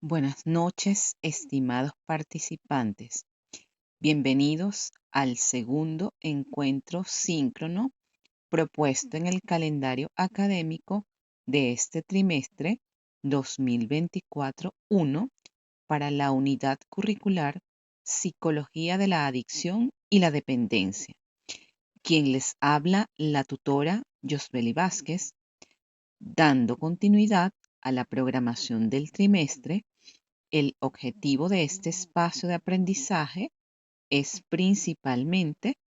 Buenas noches, estimados participantes. Bienvenidos al segundo encuentro síncrono propuesto en el calendario académico de este trimestre 2024-1 para la unidad curricular Psicología de la Adicción y la Dependencia. Quien les habla, la tutora Yosbeli Vázquez, dando continuidad a la programación del trimestre. El objetivo de este espacio de aprendizaje es principalmente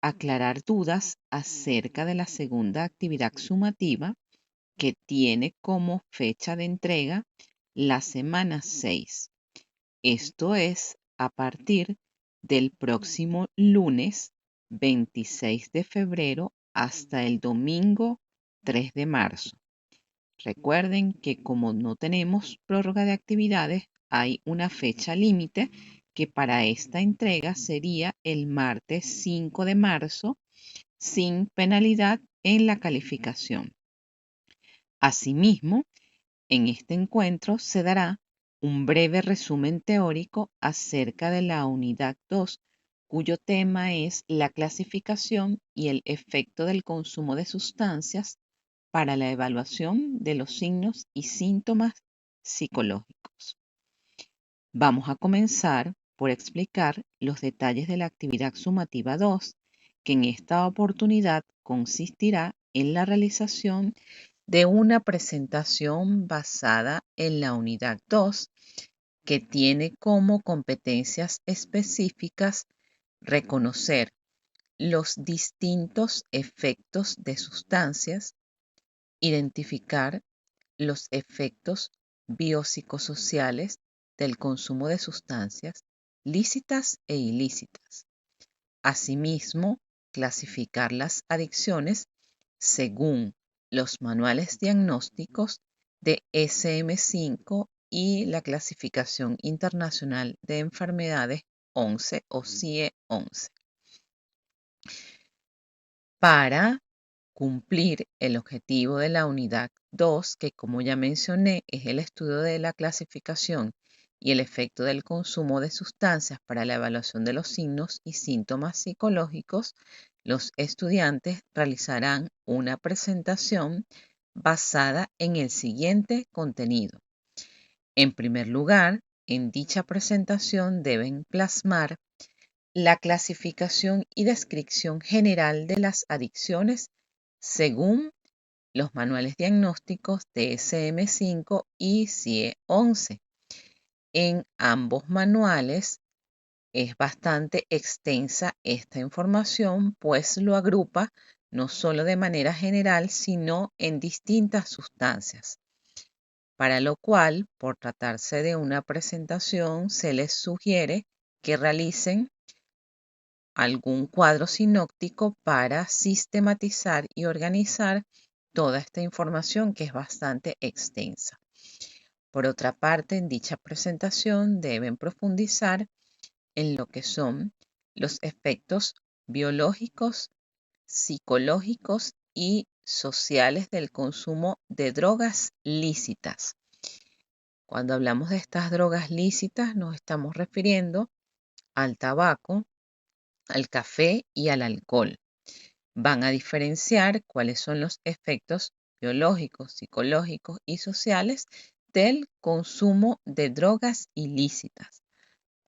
aclarar dudas acerca de la segunda actividad sumativa que tiene como fecha de entrega la semana 6. Esto es a partir del próximo lunes 26 de febrero hasta el domingo 3 de marzo. Recuerden que como no tenemos prórroga de actividades, hay una fecha límite que para esta entrega sería el martes 5 de marzo sin penalidad en la calificación. Asimismo, en este encuentro se dará un breve resumen teórico acerca de la unidad 2, cuyo tema es la clasificación y el efecto del consumo de sustancias para la evaluación de los signos y síntomas psicológicos. Vamos a comenzar por explicar los detalles de la actividad sumativa 2, que en esta oportunidad consistirá en la realización de una presentación basada en la unidad 2, que tiene como competencias específicas reconocer los distintos efectos de sustancias, identificar los efectos biopsicosociales del consumo de sustancias lícitas e ilícitas. Asimismo, clasificar las adicciones según los manuales diagnósticos de SM5 y la clasificación internacional de enfermedades 11 o CIE-11. Para cumplir el objetivo de la unidad 2, que como ya mencioné es el estudio de la clasificación y el efecto del consumo de sustancias para la evaluación de los signos y síntomas psicológicos, los estudiantes realizarán una presentación basada en el siguiente contenido. En primer lugar, en dicha presentación deben plasmar la clasificación y descripción general de las adicciones según los manuales diagnósticos de SM5 y CIE-11. En ambos manuales es bastante extensa esta información, pues lo agrupa no solo de manera general, sino en distintas sustancias, para lo cual, por tratarse de una presentación, se les sugiere que realicen algún cuadro sinóptico para sistematizar y organizar toda esta información que es bastante extensa. Por otra parte, en dicha presentación deben profundizar en lo que son los efectos biológicos, psicológicos y sociales del consumo de drogas lícitas. Cuando hablamos de estas drogas lícitas nos estamos refiriendo al tabaco, al café y al alcohol. Van a diferenciar cuáles son los efectos biológicos, psicológicos y sociales del consumo de drogas ilícitas.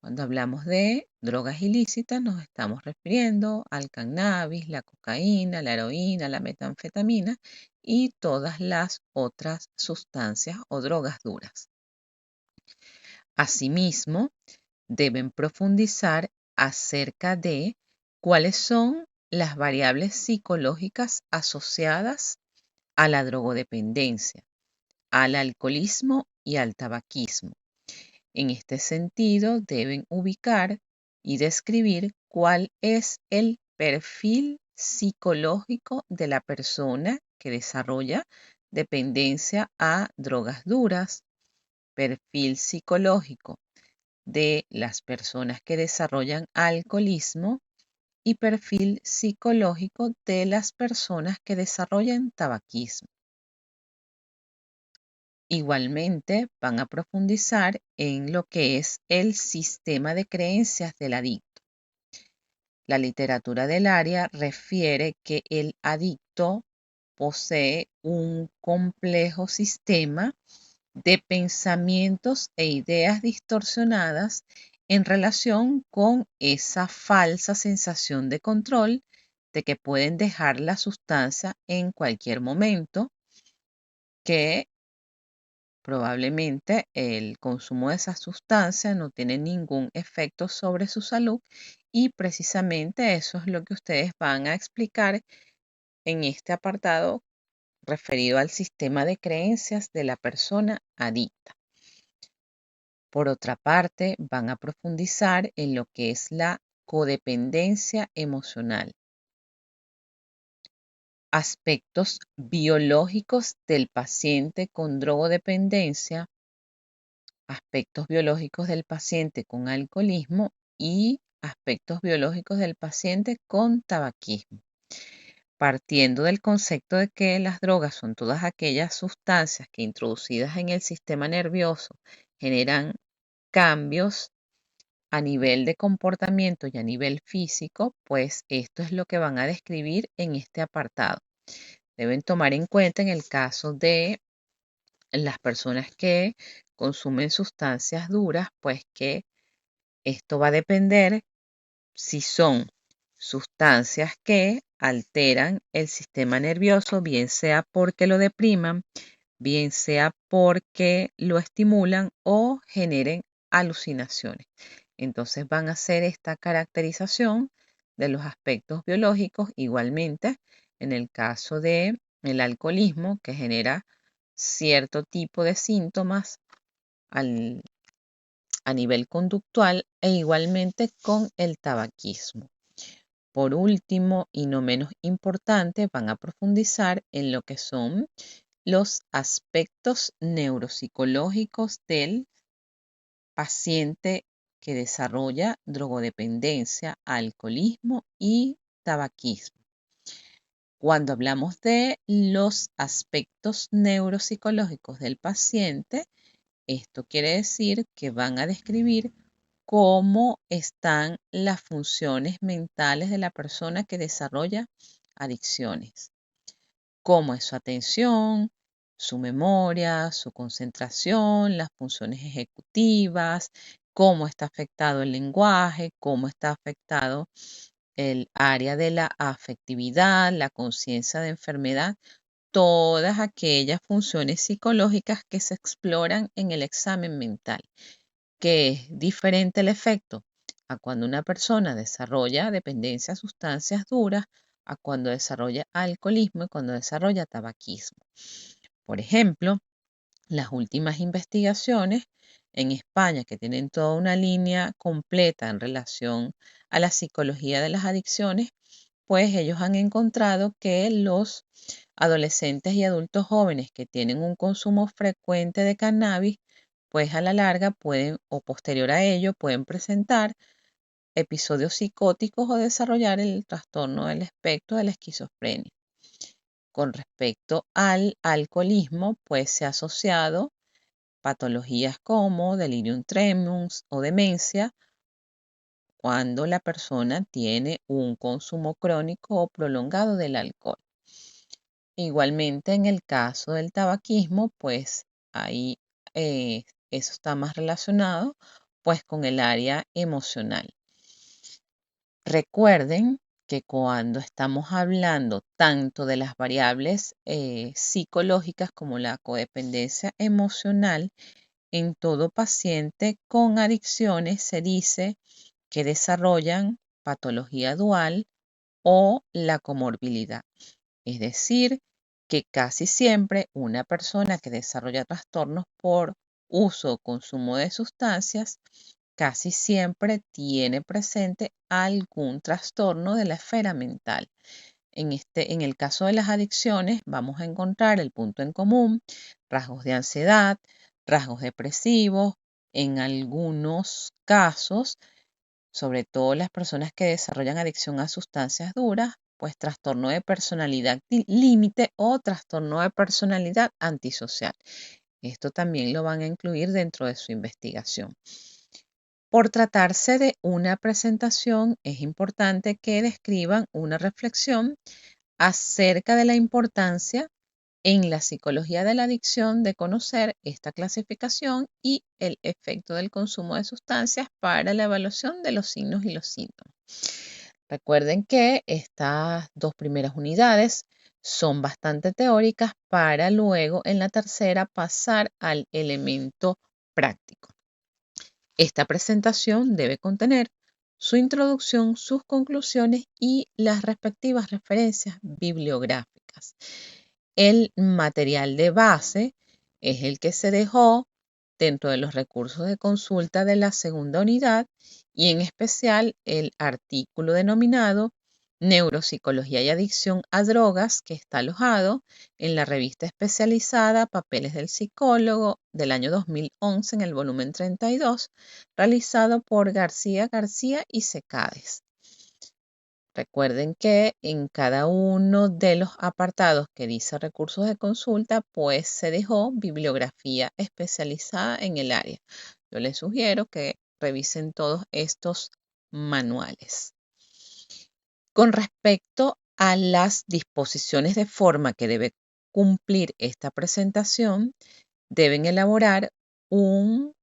Cuando hablamos de drogas ilícitas nos estamos refiriendo al cannabis, la cocaína, la heroína, la metanfetamina y todas las otras sustancias o drogas duras. Asimismo, deben profundizar acerca de cuáles son las variables psicológicas asociadas a la drogodependencia, al alcoholismo y al tabaquismo. En este sentido, deben ubicar y describir cuál es el perfil psicológico de la persona que desarrolla dependencia a drogas duras, perfil psicológico de las personas que desarrollan alcoholismo y perfil psicológico de las personas que desarrollan tabaquismo. Igualmente van a profundizar en lo que es el sistema de creencias del adicto. La literatura del área refiere que el adicto posee un complejo sistema de pensamientos e ideas distorsionadas en relación con esa falsa sensación de control de que pueden dejar la sustancia en cualquier momento, que probablemente el consumo de esa sustancia no tiene ningún efecto sobre su salud, y precisamente eso es lo que ustedes van a explicar en este apartado referido al sistema de creencias de la persona adicta. Por otra parte, van a profundizar en lo que es la codependencia emocional, aspectos biológicos del paciente con drogodependencia, aspectos biológicos del paciente con alcoholismo y aspectos biológicos del paciente con tabaquismo. Partiendo del concepto de que las drogas son todas aquellas sustancias que introducidas en el sistema nervioso generan cambios a nivel de comportamiento y a nivel físico, pues esto es lo que van a describir en este apartado. Deben tomar en cuenta en el caso de las personas que consumen sustancias duras, pues que esto va a depender si son sustancias que alteran el sistema nervioso, bien sea porque lo depriman, bien sea porque lo estimulan o generen alucinaciones. Entonces van a hacer esta caracterización de los aspectos biológicos. Igualmente, en el caso de el alcoholismo, que genera cierto tipo de síntomas a nivel conductual, e igualmente con el tabaquismo. Por último, y no menos importante, van a profundizar en lo que son los aspectos neuropsicológicos del paciente que desarrolla drogodependencia, alcoholismo y tabaquismo. Cuando hablamos de los aspectos neuropsicológicos del paciente, esto quiere decir que van a describir cómo están las funciones mentales de la persona que desarrolla adicciones, cómo es su atención, su memoria, su concentración, las funciones ejecutivas, cómo está afectado el lenguaje, cómo está afectado el área de la afectividad, la conciencia de enfermedad, todas aquellas funciones psicológicas que se exploran en el examen mental, que es diferente el efecto a cuando una persona desarrolla dependencia a sustancias duras, a cuando desarrolla alcoholismo y cuando desarrolla tabaquismo. Por ejemplo, las últimas investigaciones en España, que tienen toda una línea completa en relación a la psicología de las adicciones, pues ellos han encontrado que los adolescentes y adultos jóvenes que tienen un consumo frecuente de cannabis, pues a la larga pueden, o posterior a ello, pueden presentar episodios psicóticos o desarrollar el trastorno del espectro de la esquizofrenia. Con respecto al alcoholismo, pues se ha asociado patologías como delirium tremens o demencia cuando la persona tiene un consumo crónico o prolongado del alcohol. Igualmente, en el caso del tabaquismo, pues ahí eso está más relacionado pues con el área emocional. Recuerden que cuando estamos hablando tanto de las variables psicológicas como la codependencia emocional, en todo paciente con adicciones se dice que desarrollan patología dual o la comorbilidad. Es decir, que casi siempre una persona que desarrolla trastornos por uso o consumo de sustancias, casi siempre tiene presente algún trastorno de la esfera mental. En el caso de las adicciones, vamos a encontrar el punto en común, rasgos de ansiedad, rasgos depresivos, en algunos casos, sobre todo las personas que desarrollan adicción a sustancias duras, pues trastorno de personalidad límite o trastorno de personalidad antisocial. Esto también lo van a incluir dentro de su investigación. Por tratarse de una presentación, es importante que describan una reflexión acerca de la importancia en la psicología de la adicción de conocer esta clasificación y el efecto del consumo de sustancias para la evaluación de los signos y los síntomas. Recuerden que estas dos primeras unidades son bastante teóricas para luego en la tercera pasar al elemento práctico. Esta presentación debe contener su introducción, sus conclusiones y las respectivas referencias bibliográficas. El material de base es el que se dejó dentro de los recursos de consulta de la segunda unidad y en especial el artículo denominado Neuropsicología y Adicción a Drogas, que está alojado en la revista especializada Papeles del Psicólogo del año 2011 en el volumen 32, realizado por García y Secades. Recuerden que en cada uno de los apartados que dice recursos de consulta, pues se dejó bibliografía especializada en el área. Yo les sugiero que revisen todos estos manuales. Con respecto a las disposiciones de forma que debe cumplir esta presentación, deben elaborar un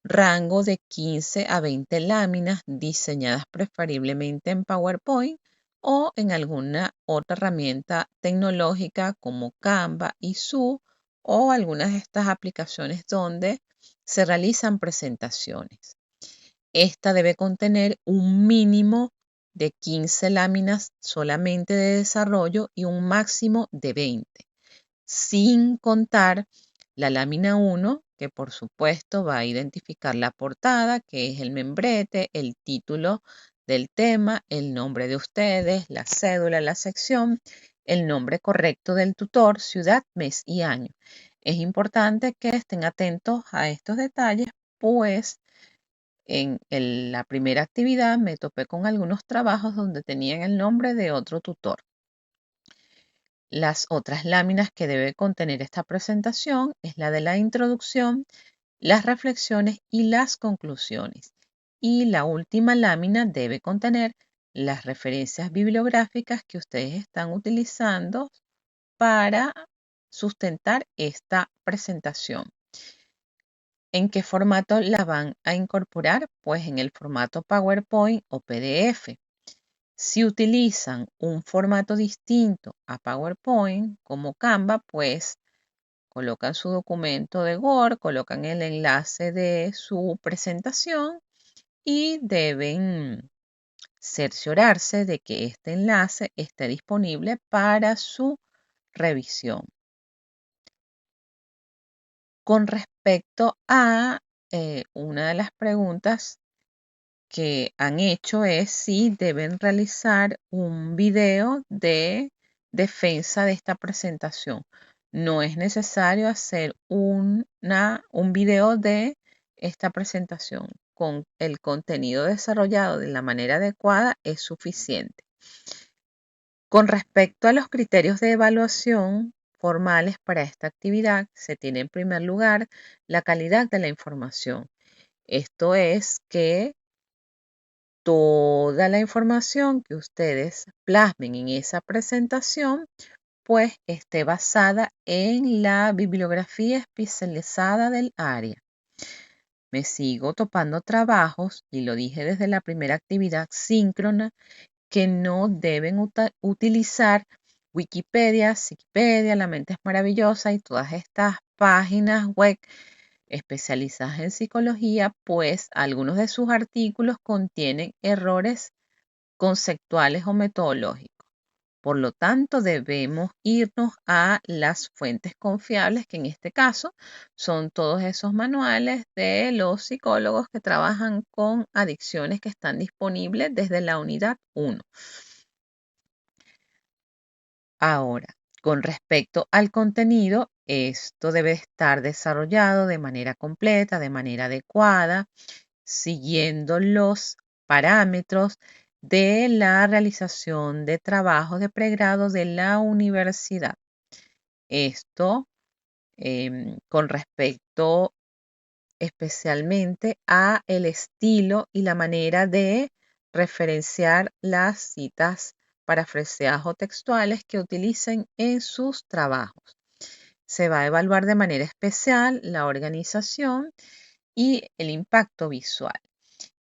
rango de 15 a 20 láminas diseñadas preferiblemente en PowerPoint o en alguna otra herramienta tecnológica como Canva y Zoom o algunas de estas aplicaciones donde se realizan presentaciones. Esta debe contener un mínimo de 15 láminas solamente de desarrollo y un máximo de 20, sin contar la lámina 1, que por supuesto va a identificar la portada, que es el membrete, el título del tema, el nombre de ustedes, la cédula, la sección, el nombre correcto del tutor, ciudad, mes y año. Es importante que estén atentos a estos detalles, pues en la primera actividad me topé con algunos trabajos donde tenían el nombre de otro tutor. Las otras láminas que debe contener esta presentación es la de la introducción, las reflexiones y las conclusiones. Y la última lámina debe contener las referencias bibliográficas que ustedes están utilizando para sustentar esta presentación. ¿En qué formato la van a incorporar? Pues en el formato PowerPoint o PDF. Si utilizan un formato distinto a PowerPoint como Canva, pues colocan su documento de Word, colocan el enlace de su presentación y deben cerciorarse de que este enlace esté disponible para su revisión. Con respecto a una de las preguntas que han hecho es si deben realizar un video de defensa de esta presentación. No es necesario hacer un video de esta presentación. Con el contenido desarrollado de la manera adecuada es suficiente. Con respecto a los criterios de evaluación formales para esta actividad, se tiene en primer lugar la calidad de la información. Esto es que toda la información que ustedes plasmen en esa presentación, pues esté basada en la bibliografía especializada del área. Me sigo topando trabajos, y lo dije desde la primera actividad síncrona, que no deben utilizar Wikipedia, Wikipedia, La Mente es Maravillosa y todas estas páginas web especializadas en psicología, pues algunos de sus artículos contienen errores conceptuales o metodológicos. Por lo tanto, debemos irnos a las fuentes confiables, que en este caso son todos esos manuales de los psicólogos que trabajan con adicciones que están disponibles desde la unidad 1. Ahora, con respecto al contenido, esto debe estar desarrollado de manera completa, de manera adecuada, siguiendo los parámetros de la realización de trabajos de pregrado de la universidad. Esto con respecto especialmente a el estilo y la manera de referenciar las citas parafraseadas o textuales que utilicen en sus trabajos. Se va a evaluar de manera especial la organización y el impacto visual.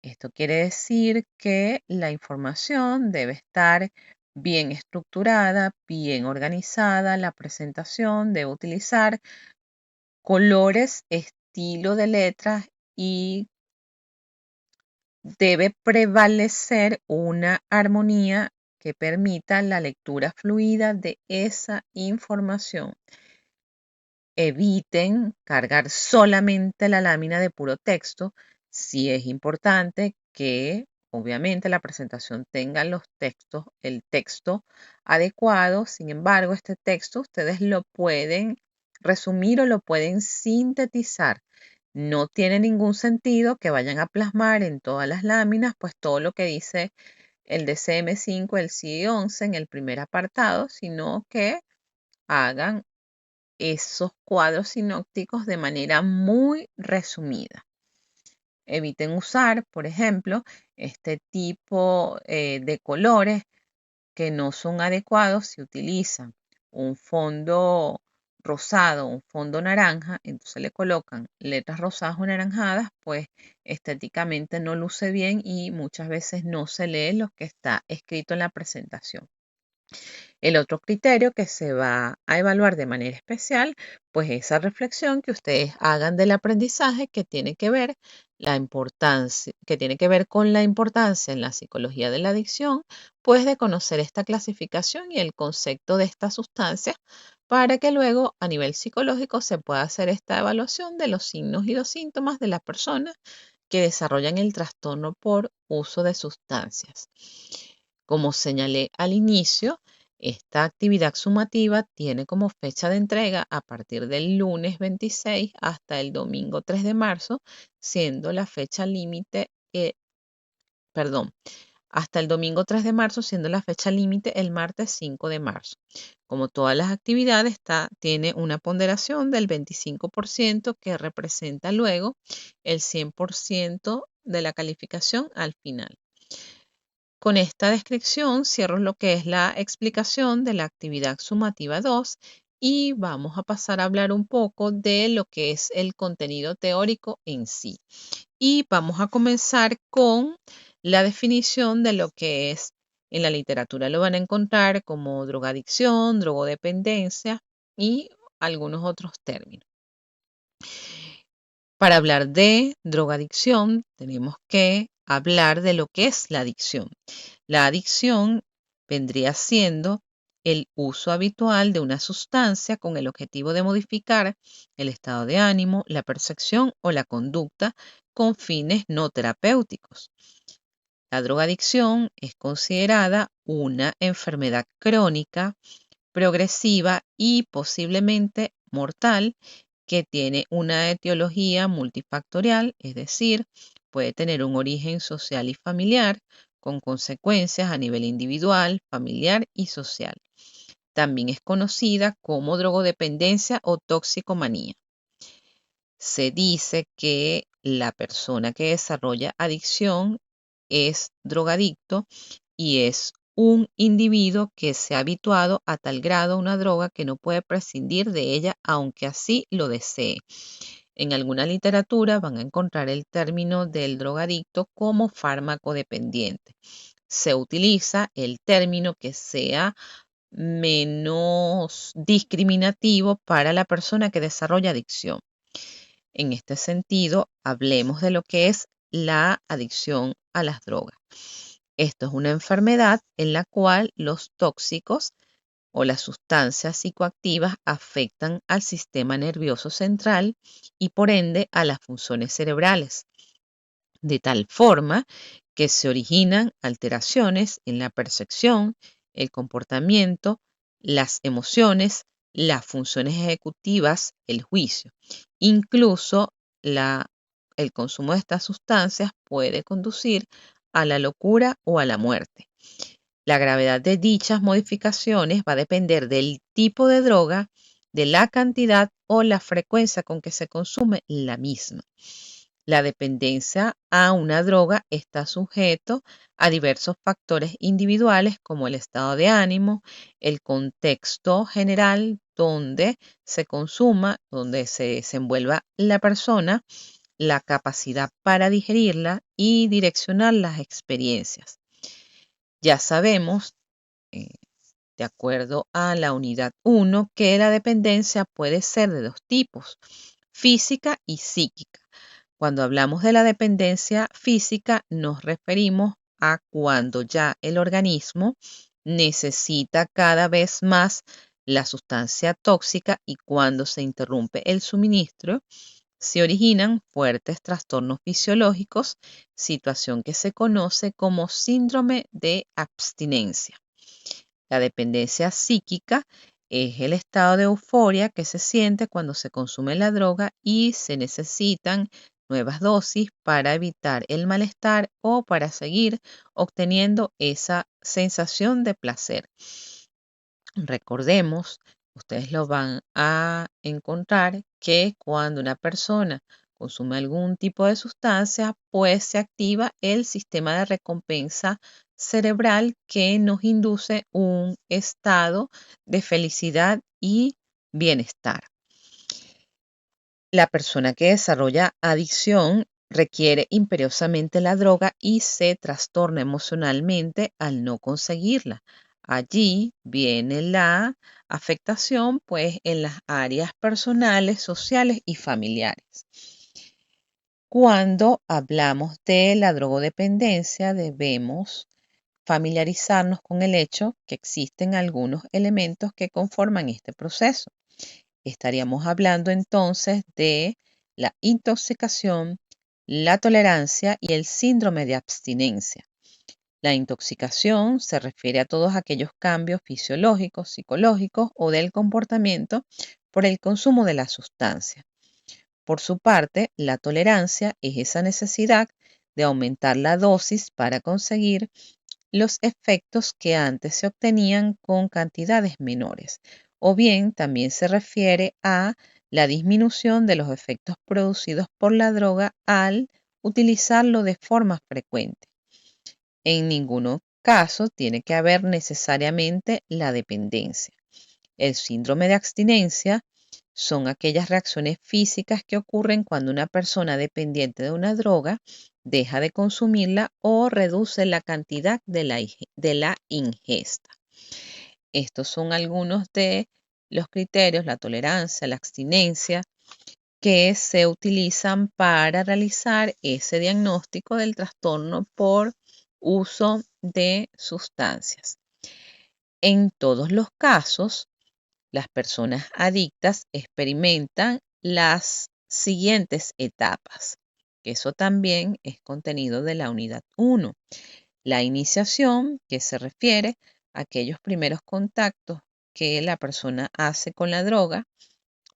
Esto quiere decir que la información debe estar bien estructurada, bien organizada, la presentación debe utilizar colores, estilo de letras y debe prevalecer una armonía que permita la lectura fluida de esa información. Eviten cargar solamente la lámina de puro texto. Sí es importante que obviamente la presentación tenga el texto adecuado. Sin embargo, este texto ustedes lo pueden resumir o lo pueden sintetizar. No tiene ningún sentido que vayan a plasmar en todas las láminas, pues todo lo que dice el DCM5, el CIE11 en el primer apartado, sino que hagan esos cuadros sinópticos de manera muy resumida. Eviten usar, por ejemplo, este tipo de colores que no son adecuados si utilizan un fondo rosado, un fondo naranja, entonces le colocan letras rosadas o naranjadas, pues estéticamente no luce bien y muchas veces no se lee lo que está escrito en la presentación. El otro criterio que se va a evaluar de manera especial, pues esa reflexión que ustedes hagan del aprendizaje que tiene que ver con la importancia en la psicología de la adicción, pues de conocer esta clasificación y el concepto de estas sustancias para que luego a nivel psicológico se pueda hacer esta evaluación de los signos y los síntomas de las personas que desarrollan el trastorno por uso de sustancias. Como señalé al inicio, esta actividad sumativa tiene como fecha de entrega a partir del lunes 26 hasta el domingo 3 de marzo, siendo la fecha límite, hasta el domingo 3 de marzo, siendo la fecha límite el martes 5 de marzo. Como todas las actividades, tiene una ponderación del 25% que representa luego el 100% de la calificación al final. Con esta descripción cierro lo que es la explicación de la actividad sumativa 2 y vamos a pasar a hablar un poco de lo que es el contenido teórico en sí. Y vamos a comenzar con la definición de lo que es, en la literatura lo van a encontrar como drogadicción, drogodependencia y algunos otros términos. Para hablar de drogadicción, tenemos que hablar de lo que es la adicción. La adicción vendría siendo el uso habitual de una sustancia con el objetivo de modificar el estado de ánimo, la percepción o la conducta con fines no terapéuticos. La drogadicción es considerada una enfermedad crónica, progresiva y posiblemente mortal que tiene una etiología multifactorial, es decir, puede tener un origen social y familiar con consecuencias a nivel individual, familiar y social. También es conocida como drogodependencia o toxicomanía. Se dice que la persona que desarrolla adicción es drogadicto y es un individuo que se ha habituado a tal grado a una droga que no puede prescindir de ella aunque así lo desee. En alguna literatura van a encontrar el término del drogadicto como fármaco dependiente. Se utiliza el término que sea menos discriminativo para la persona que desarrolla adicción. En este sentido, hablemos de lo que es la adicción a las drogas. Esto es una enfermedad en la cual los tóxicos o las sustancias psicoactivas afectan al sistema nervioso central y por ende a las funciones cerebrales, de tal forma que se originan alteraciones en la percepción, el comportamiento, las emociones, las funciones ejecutivas, el juicio. Incluso el consumo de estas sustancias puede conducir a la locura o a la muerte. La gravedad de dichas modificaciones va a depender del tipo de droga de la cantidad o la frecuencia con que se consume la misma. La dependencia a una droga está sujeto a diversos factores individuales como el estado de ánimo, el contexto general donde se consuma, donde se desenvuelva la persona, la capacidad para digerirla y direccionar las experiencias. Ya sabemos, de acuerdo a la unidad 1, que la dependencia puede ser de dos tipos, física y psíquica. Cuando hablamos de la dependencia física, nos referimos a cuando ya el organismo necesita cada vez más la sustancia tóxica y cuando se interrumpe el suministro, se originan fuertes trastornos fisiológicos, situación que se conoce como síndrome de abstinencia. La dependencia psíquica es el estado de euforia que se siente cuando se consume la droga y se necesitan nuevas dosis para evitar el malestar o para seguir obteniendo esa sensación de placer. Recordemos, ustedes lo van a encontrar, que cuando una persona consume algún tipo de sustancia, pues se activa el sistema de recompensa cerebral que nos induce un estado de felicidad y bienestar. La persona que desarrolla adicción requiere imperiosamente la droga y se trastorna emocionalmente al no conseguirla. Allí viene la afectación, pues, en las áreas personales, sociales y familiares. Cuando hablamos de la drogodependencia, debemos familiarizarnos con el hecho que existen algunos elementos que conforman este proceso. Estaríamos hablando entonces de la intoxicación, la tolerancia y el síndrome de abstinencia. La intoxicación se refiere a todos aquellos cambios fisiológicos, psicológicos o del comportamiento por el consumo de la sustancia. Por su parte, la tolerancia es esa necesidad de aumentar la dosis para conseguir los efectos que antes se obtenían con cantidades menores, o bien también se refiere a la disminución de los efectos producidos por la droga al utilizarlo de forma frecuente. En ningún caso tiene que haber necesariamente la dependencia. El síndrome de abstinencia son aquellas reacciones físicas que ocurren cuando una persona dependiente de una droga deja de consumirla o reduce la cantidad de la ingesta. Estos son algunos de los criterios, la tolerancia, la abstinencia, que se utilizan para realizar ese diagnóstico del trastorno por uso de sustancias. En todos los casos, las personas adictas experimentan las siguientes etapas. Eso también es contenido de la unidad 1. La iniciación, que se refiere a aquellos primeros contactos que la persona hace con la droga,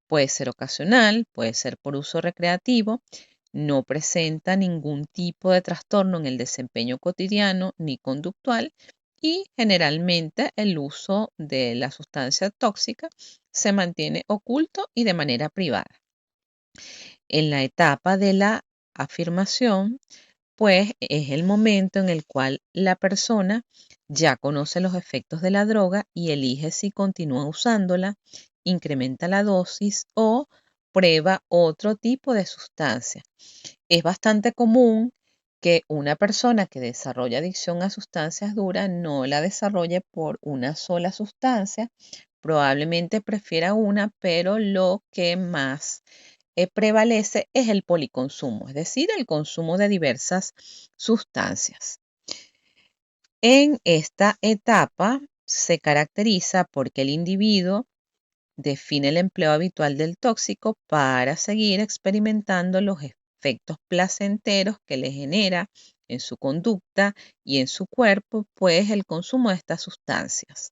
puede ser ocasional, puede ser por uso recreativo, no presenta ningún tipo de trastorno en el desempeño cotidiano ni conductual y generalmente el uso de la sustancia tóxica se mantiene oculto y de manera privada. En la etapa de la afirmación, pues es el momento en el cual la persona ya conoce los efectos de la droga y elige si continúa usándola, incrementa la dosis o prueba otro tipo de sustancia. Es bastante común que una persona que desarrolla adicción a sustancias duras no la desarrolle por una sola sustancia, probablemente prefiera una, pero lo que más prevalece es el policonsumo, es decir, el consumo de diversas sustancias. En esta etapa se caracteriza porque el individuo define el empleo habitual del tóxico para seguir experimentando los efectos placenteros que le genera en su conducta y en su cuerpo, pues el consumo de estas sustancias.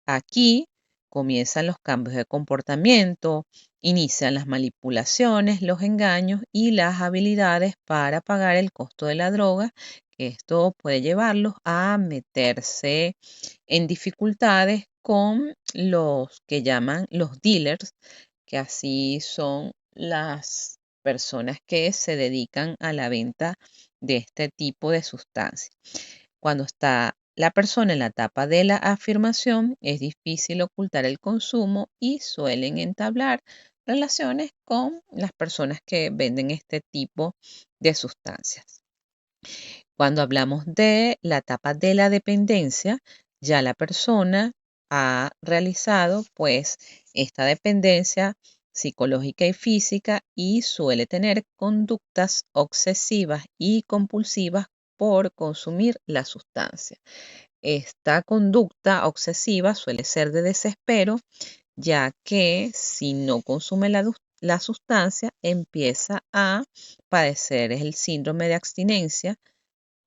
Aquí comienzan los cambios de comportamiento, inician las manipulaciones, los engaños y las habilidades para pagar el costo de la droga, que esto puede llevarlos a meterse en dificultades con los que llaman los dealers, que así son las personas que se dedican a la venta de este tipo de sustancias. Cuando está la persona en la etapa de la afirmación, es difícil ocultar el consumo y suelen entablar relaciones con las personas que venden este tipo de sustancias. Cuando hablamos de la etapa de la dependencia, ya la persona ha realizado pues esta dependencia psicológica y física y suele tener conductas obsesivas y compulsivas por consumir la sustancia. Esta conducta obsesiva suele ser de desespero, ya que si no consume la sustancia empieza a padecer el síndrome de abstinencia.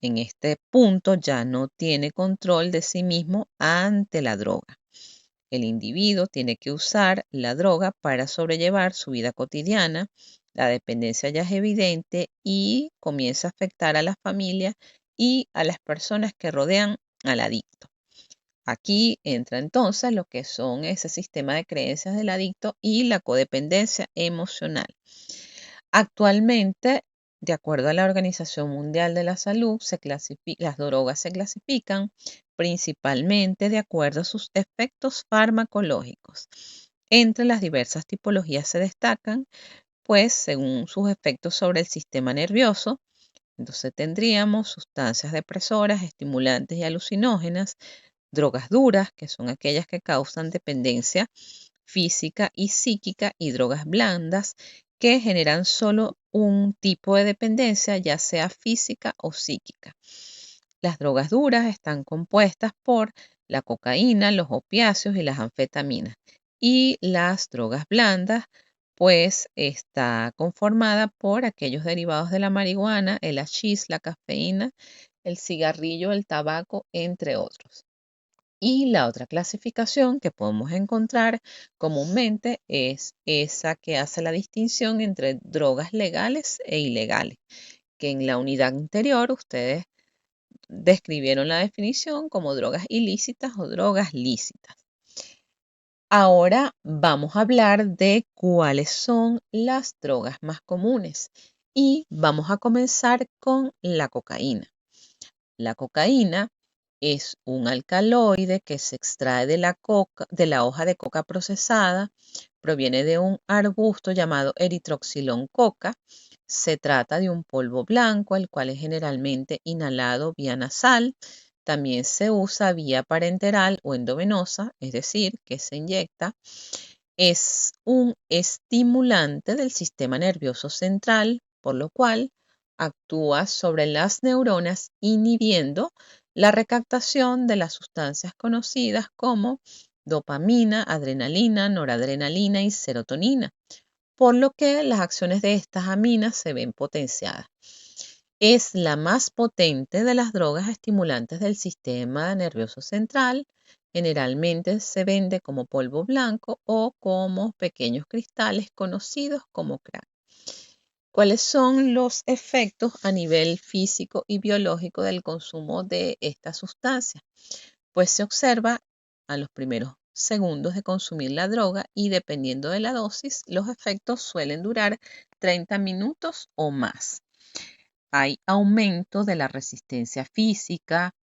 En este punto ya no tiene control de sí mismo ante la droga. El individuo tiene que usar la droga para sobrellevar su vida cotidiana. La dependencia ya es evidente y comienza a afectar a la familia y a las personas que rodean al adicto. Aquí entra entonces lo que son ese sistema de creencias del adicto y la codependencia emocional. Actualmente, de acuerdo a la Organización Mundial de la Salud, las drogas se clasifican principalmente de acuerdo a sus efectos farmacológicos. Entre las diversas tipologías se destacan, pues, según sus efectos sobre el sistema nervioso. Entonces tendríamos sustancias depresoras, estimulantes y alucinógenas, drogas duras, que son aquellas que causan dependencia física y psíquica, y drogas blandas, que generan solo un tipo de dependencia, ya sea física o psíquica. Las drogas duras están compuestas por la cocaína, los opiáceos y las anfetaminas. Y las drogas blandas, pues está conformada por aquellos derivados de la marihuana, el hachís, la cafeína, el cigarrillo, el tabaco, entre otros. Y la otra clasificación que podemos encontrar comúnmente es esa que hace la distinción entre drogas legales e ilegales, que en la unidad anterior ustedes describieron la definición como drogas ilícitas o drogas lícitas. Ahora vamos a hablar de cuáles son las drogas más comunes y vamos a comenzar con la cocaína. La cocaína es un alcaloide que se extrae de la hoja de coca procesada, proviene de un arbusto llamado Erythrocylon coca. Se trata de un polvo blanco, el cual es generalmente inhalado vía nasal. También se usa vía parenteral o endovenosa, es decir, que se inyecta. Es un estimulante del sistema nervioso central, por lo cual actúa sobre las neuronas inhibiendo la recaptación de las sustancias conocidas como dopamina, adrenalina, noradrenalina y serotonina, por lo que las acciones de estas aminas se ven potenciadas. Es la más potente de las drogas estimulantes del sistema nervioso central. Generalmente se vende como polvo blanco o como pequeños cristales conocidos como crack. ¿Cuáles son los efectos a nivel físico y biológico del consumo de esta sustancia? Pues se observa a los primeros segundos de consumir la droga y dependiendo de la dosis, los efectos suelen durar 30 minutos o más. Hay aumento de la resistencia física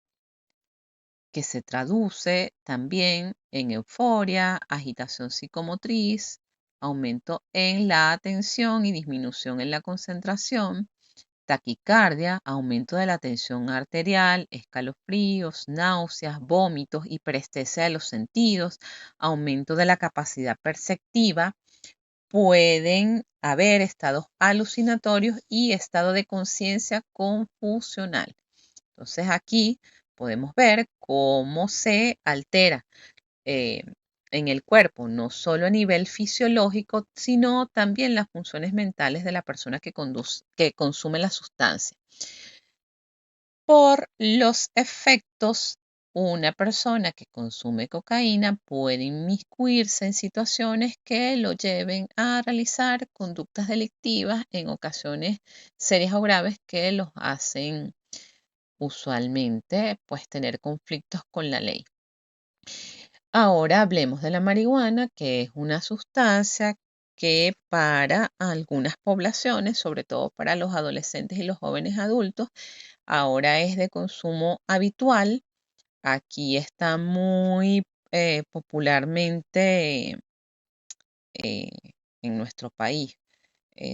que se traduce también en euforia, agitación psicomotriz, aumento en la atención y disminución en la concentración, taquicardia, aumento de la tensión arterial, escalofríos, náuseas, vómitos, hiperestesia de los sentidos, aumento de la capacidad perceptiva. Pueden haber estados alucinatorios y estado de conciencia confusional. Entonces aquí podemos ver cómo se altera eh, en el cuerpo, no solo a nivel fisiológico, sino también las funciones mentales de la persona que consume la sustancia. Por los efectos, una persona que consume cocaína puede inmiscuirse en situaciones que lo lleven a realizar conductas delictivas, en ocasiones serias o graves, que los hacen usualmente pues tener conflictos con la ley. Ahora hablemos de la marihuana, que es una sustancia que para algunas poblaciones, sobre todo para los adolescentes y los jóvenes adultos, ahora es de consumo habitual. Aquí está muy popularmente eh, en nuestro país.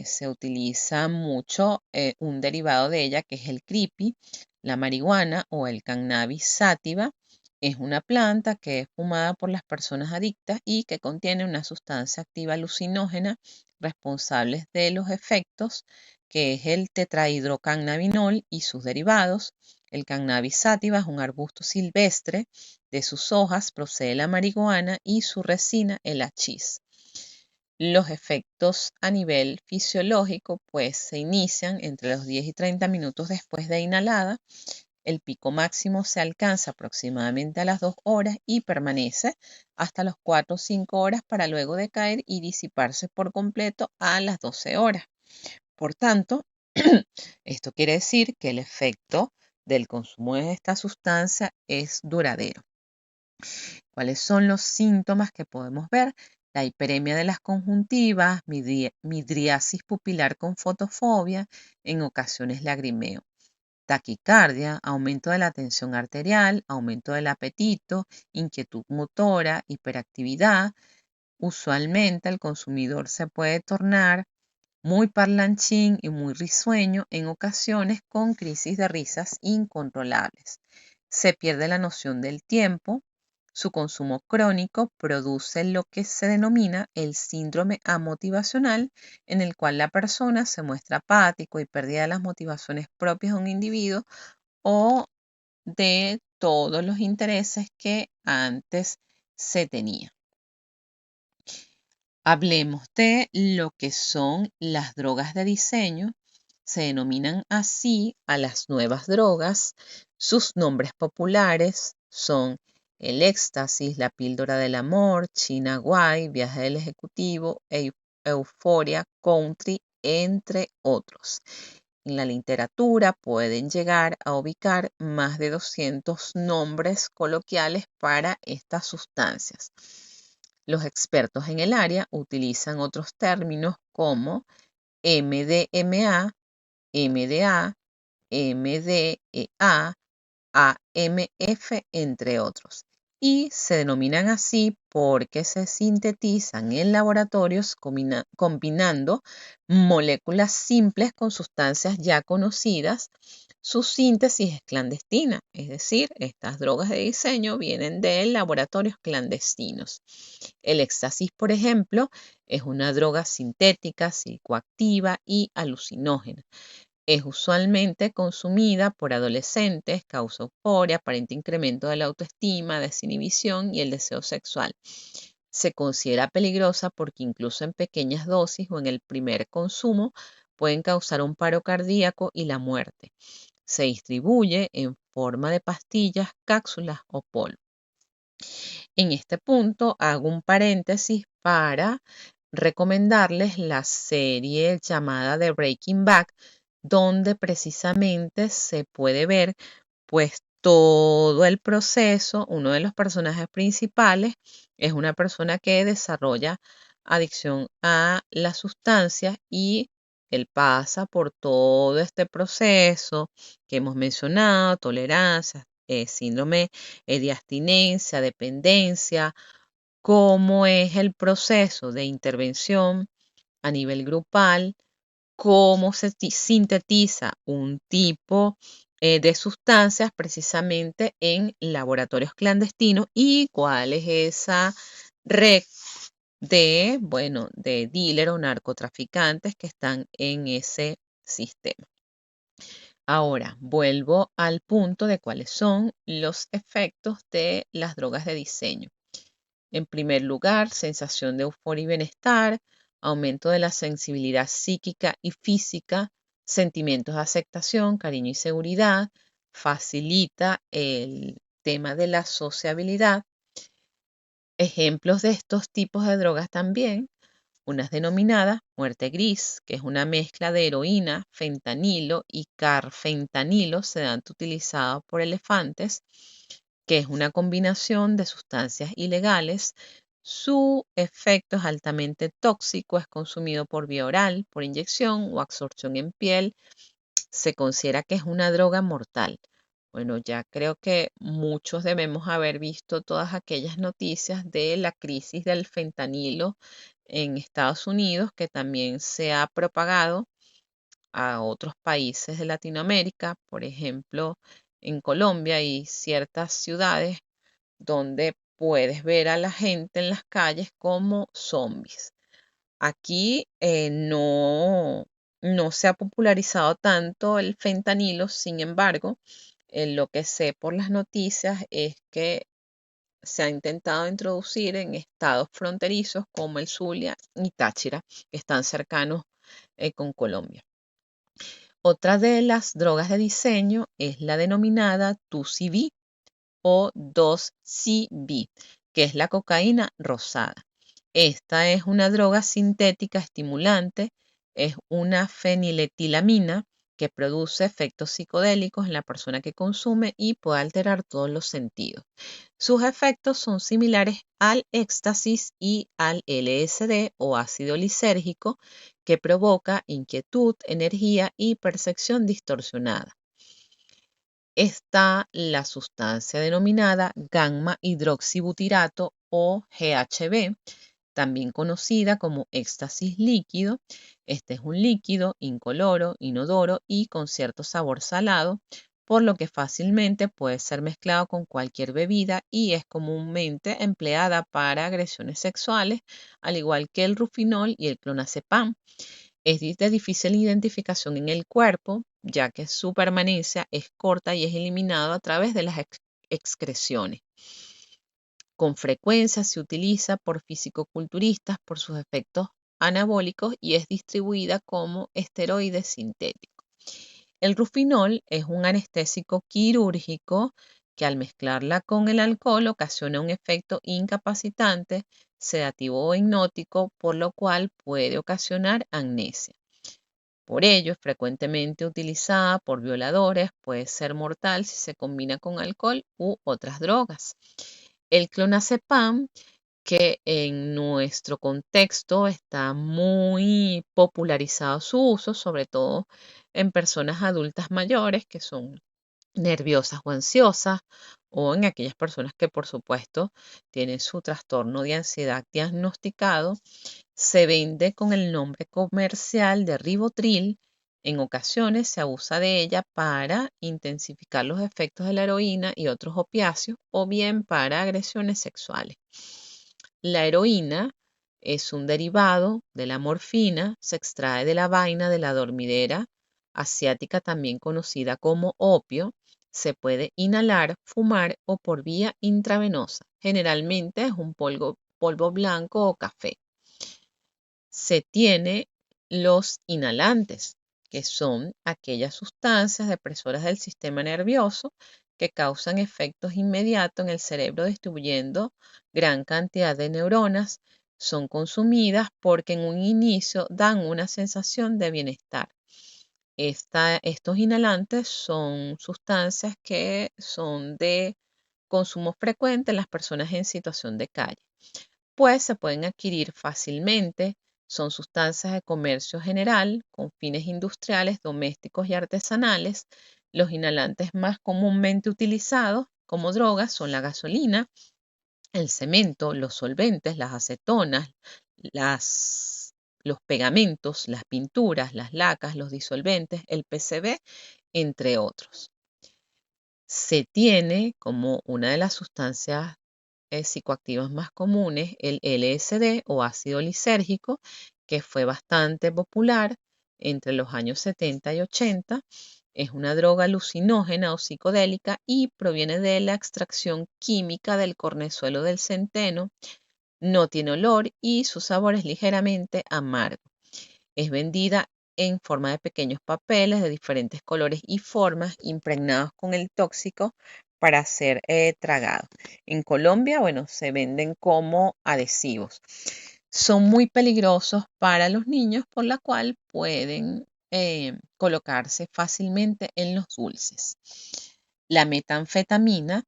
Se utiliza mucho un derivado de ella que es el creepy, la marihuana o el cannabis sativa. Es una planta que es fumada por las personas adictas y que contiene una sustancia activa alucinógena responsables de los efectos, que es el tetrahidrocannabinol y sus derivados. El cannabis sativa es un arbusto silvestre, de sus hojas procede la marihuana y su resina el hachís. Los efectos a nivel fisiológico pues se inician entre los 10 y 30 minutos después de inhalada. El pico máximo se alcanza aproximadamente a las 2 horas y permanece hasta las 4 o 5 horas para luego decaer y disiparse por completo a las 12 horas. Por tanto, esto quiere decir que el efecto del consumo de esta sustancia es duradero. ¿Cuáles son los síntomas que podemos ver? La hiperemia de las conjuntivas, midriasis pupilar con fotofobia, en ocasiones lagrimeo, taquicardia, aumento de la tensión arterial, aumento del apetito, inquietud motora, hiperactividad. Usualmente el consumidor se puede tornar muy parlanchín y muy risueño, en ocasiones con crisis de risas incontrolables. Se pierde la noción del tiempo. Su consumo crónico produce lo que se denomina el síndrome amotivacional, en el cual la persona se muestra apático y pérdida de las motivaciones propias de un individuo o de todos los intereses que antes se tenía. Hablemos de lo que son las drogas de diseño. Se denominan así a las nuevas drogas. Sus nombres populares son el éxtasis, la píldora del amor, China Guay, viaje del ejecutivo, euforia, country, entre otros. En la literatura pueden llegar a ubicar más de 200 nombres coloquiales para estas sustancias. Los expertos en el área utilizan otros términos como MDMA, MDA, MDEA, AMF, entre otros. Y se denominan así porque se sintetizan en laboratorios combinando moléculas simples con sustancias ya conocidas. Su síntesis es clandestina, es decir, estas drogas de diseño vienen de laboratorios clandestinos. El éxtasis, por ejemplo, es una droga sintética, psicoactiva y alucinógena. Es usualmente consumida por adolescentes, causa euforia, aparente incremento de la autoestima, desinhibición y el deseo sexual. Se considera peligrosa porque incluso en pequeñas dosis o en el primer consumo pueden causar un paro cardíaco y la muerte. Se distribuye en forma de pastillas, cápsulas o polvo. En este punto hago un paréntesis para recomendarles la serie llamada The Breaking Bad, donde precisamente se puede ver pues todo el proceso. Uno de los personajes principales es una persona que desarrolla adicción a las sustancias y él pasa por todo este proceso que hemos mencionado: tolerancia, síndrome de abstinencia, dependencia, cómo es el proceso de intervención a nivel grupal, cómo se sintetiza un tipo de sustancias precisamente en laboratorios clandestinos y cuál es esa red de, bueno, de dealer o narcotraficantes que están en ese sistema. Ahora, vuelvo al punto de cuáles son los efectos de las drogas de diseño. En primer lugar, sensación de euforia y bienestar, aumento de la sensibilidad psíquica y física, sentimientos de aceptación, cariño y seguridad, facilita el tema de la sociabilidad. Ejemplos de estos tipos de drogas también: unas denominadas muerte gris, que es una mezcla de heroína, fentanilo y carfentanilo, sedante utilizado por elefantes. que es una combinación de sustancias ilegales. Su efecto es altamente tóxico, es consumido por vía oral, por inyección o absorción en piel. Se considera que es una droga mortal. Bueno, ya creo que muchos debemos haber visto todas aquellas noticias de la crisis del fentanilo en Estados Unidos, que también se ha propagado a otros países de Latinoamérica, por ejemplo, en Colombia y ciertas ciudades donde puedes ver a la gente en las calles como zombies. Aquí no se ha popularizado tanto el fentanilo, sin embargo, lo que sé por las noticias es que se ha intentado introducir en estados fronterizos como el Zulia y Táchira, que están cercanos con Colombia. Otra de las drogas de diseño es la denominada 2CB o 2CB, que es la cocaína rosada. Esta es una droga sintética estimulante, es una feniletilamina que produce efectos psicodélicos en la persona que consume y puede alterar todos los sentidos. Sus efectos son similares al éxtasis y al LSD o ácido lisérgico, que provoca inquietud, energía y percepción distorsionada. Está la sustancia denominada gamma hidroxibutirato o GHB, también conocida como éxtasis líquido. Este es un líquido incoloro, inodoro y con cierto sabor salado, por lo que fácilmente puede ser mezclado con cualquier bebida y es comúnmente empleada para agresiones sexuales, al igual que el rufinol y el clonazepam. Es de difícil identificación en el cuerpo, ya que su permanencia es corta y es eliminado a través de las excreciones. Con frecuencia se utiliza por fisicoculturistas por sus efectos anabólicos y es distribuida como esteroide sintético. El rufinol es un anestésico quirúrgico que al mezclarla con el alcohol ocasiona un efecto incapacitante, sedativo o hipnótico, por lo cual puede ocasionar amnesia. Por ello, es frecuentemente utilizada por violadores, puede ser mortal si se combina con alcohol u otras drogas. El clonazepam, que en nuestro contexto está muy popularizado su uso, sobre todo en personas adultas mayores que son nerviosas o ansiosas, o en aquellas personas que por supuesto tienen su trastorno de ansiedad diagnosticado, se vende con el nombre comercial de Rivotril. En ocasiones se abusa de ella para intensificar los efectos de la heroína y otros opiáceos o bien para agresiones sexuales. La heroína es un derivado de la morfina, se extrae de la vaina de la dormidera asiática, también conocida como opio. Se puede inhalar, fumar o por vía intravenosa. Generalmente es un polvo blanco o café. Se tiene los inhalantes, que son aquellas sustancias depresoras del sistema nervioso que causan efectos inmediatos en el cerebro distribuyendo gran cantidad de neuronas. Son consumidas porque en un inicio dan una sensación de bienestar. Estos inhalantes son sustancias que son de consumo frecuente en las personas en situación de calle, pues se pueden adquirir fácilmente. Son sustancias de comercio general con fines industriales, domésticos y artesanales. Los inhalantes más comúnmente utilizados como drogas son la gasolina, el cemento, los solventes, las acetonas, los pegamentos, las pinturas, las lacas, los disolventes, el PCB, entre otros. Se tiene como una de las sustancias psicoactivas más comunes el LSD o ácido lisérgico, que fue bastante popular entre los años 70 y 80. Es una droga alucinógena o psicodélica y proviene de la extracción química del cornezuelo del centeno. No tiene olor y su sabor es ligeramente amargo. Es vendida en forma de pequeños papeles de diferentes colores y formas impregnados con el tóxico para ser tragado. En Colombia, bueno, se venden como adhesivos. Son muy peligrosos para los niños, por la cual pueden colocarse fácilmente en los dulces. La metanfetamina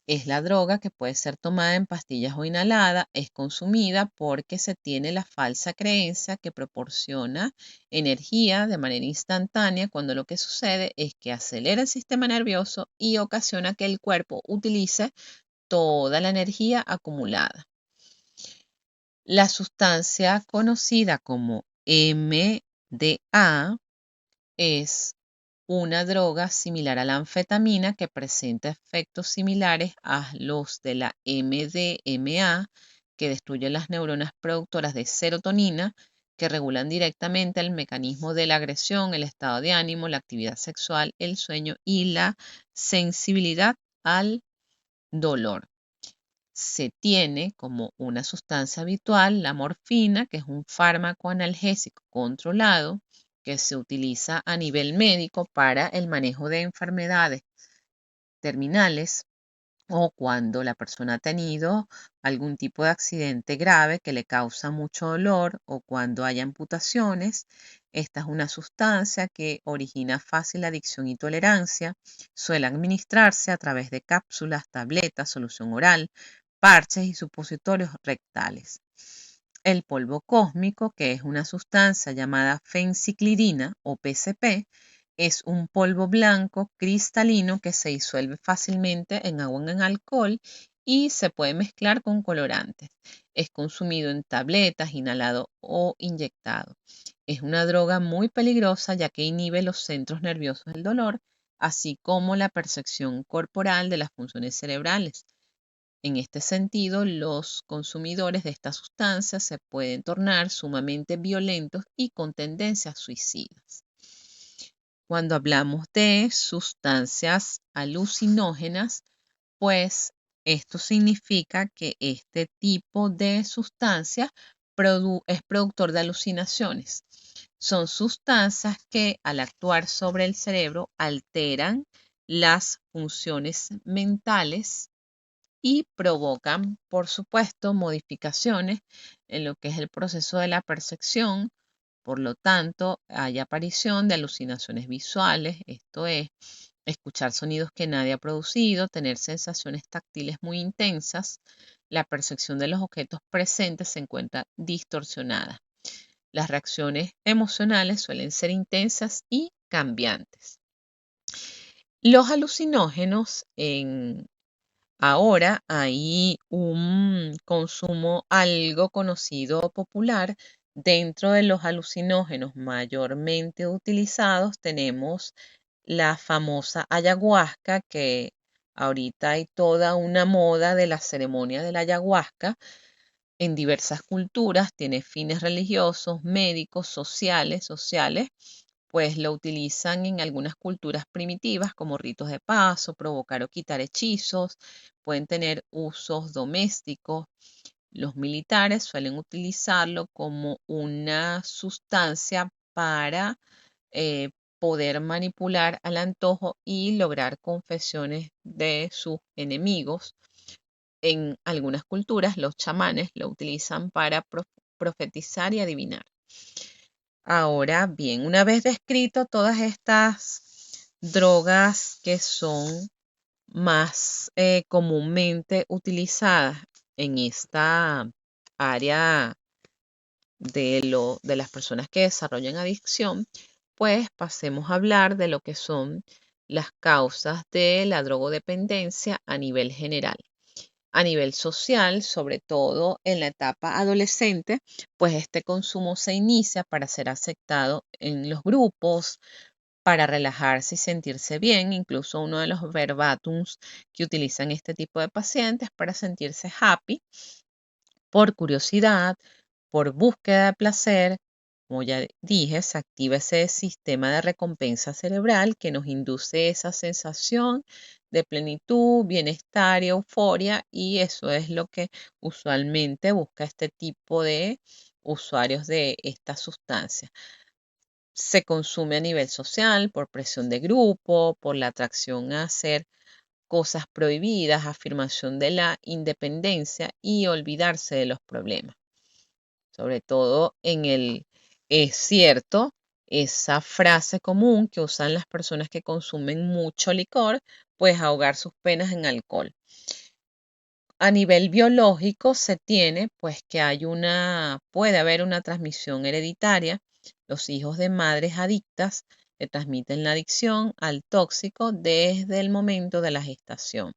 Es la droga que puede ser tomada en pastillas o inhalada, es consumida porque se tiene la falsa creencia que proporciona energía de manera instantánea, cuando lo que sucede es que acelera el sistema nervioso y ocasiona que el cuerpo utilice toda la energía acumulada. La sustancia conocida como MDA es una droga similar a la anfetamina que presenta efectos similares a los de la MDMA, que destruye las neuronas productoras de serotonina, que regulan directamente el mecanismo de la agresión, el estado de ánimo, la actividad sexual, el sueño y la sensibilidad al dolor. Se tiene como una sustancia habitual la morfina, que es un fármaco analgésico controlado que se utiliza a nivel médico para el manejo de enfermedades terminales o cuando la persona ha tenido algún tipo de accidente grave que le causa mucho dolor o cuando hay amputaciones. Esta es una sustancia que origina fácil adicción y tolerancia. Suele administrarse a través de cápsulas, tabletas, solución oral, parches y supositorios rectales. El polvo cósmico, que es una sustancia llamada fenciclidina o PCP, es un polvo blanco cristalino que se disuelve fácilmente en agua o en alcohol y se puede mezclar con colorantes. Es consumido en tabletas, inhalado o inyectado. Es una droga muy peligrosa ya que inhibe los centros nerviosos del dolor, así como la percepción corporal de las funciones cerebrales. En este sentido, los consumidores de esta sustancia se pueden tornar sumamente violentos y con tendencias suicidas. Cuando hablamos de sustancias alucinógenas, pues esto significa que este tipo de sustancias es productor de alucinaciones. Son sustancias que al actuar sobre el cerebro alteran las funciones mentales y provocan, por supuesto, modificaciones en lo que es el proceso de la percepción. Por lo tanto, hay aparición de alucinaciones visuales, esto es, escuchar sonidos que nadie ha producido, tener sensaciones táctiles muy intensas. La percepción de los objetos presentes se encuentra distorsionada. Las reacciones emocionales suelen ser intensas y cambiantes. Los alucinógenos ahora hay un consumo algo conocido popular. Dentro de los alucinógenos mayormente utilizados tenemos la famosa ayahuasca, que ahorita hay toda una moda de la ceremonia de la ayahuasca en diversas culturas, tiene fines religiosos, médicos, sociales, pues lo utilizan en algunas culturas primitivas como ritos de paso, provocar o quitar hechizos, pueden tener usos domésticos. Los militares suelen utilizarlo como una sustancia para eh, poder manipular al antojo y lograr confesiones de sus enemigos. En algunas culturas, los chamanes lo utilizan para profetizar y adivinar. Ahora bien, una vez descrito todas estas drogas que son más comúnmente utilizadas en esta área de las personas que desarrollan adicción, pues pasemos a hablar de lo que son las causas de la drogodependencia a nivel general. A nivel social, sobre todo en la etapa adolescente, pues este consumo se inicia para ser aceptado en los grupos, para relajarse y sentirse bien. Incluso uno de los verbatums que utilizan este tipo de pacientes para sentirse happy, por curiosidad, por búsqueda de placer. Como ya dije, se activa ese sistema de recompensa cerebral que nos induce esa sensación de plenitud, bienestar y euforia, y eso es lo que usualmente busca este tipo de usuarios de esta sustancia. Se consume a nivel social, por presión de grupo, por la atracción a hacer cosas prohibidas, afirmación de la independencia y olvidarse de los problemas. Sobre todo es cierto, esa frase común que usan las personas que consumen mucho licor, pues ahogar sus penas en alcohol. A nivel biológico se tiene pues que puede haber una transmisión hereditaria. Los hijos de madres adictas le transmiten la adicción al tóxico desde el momento de la gestación.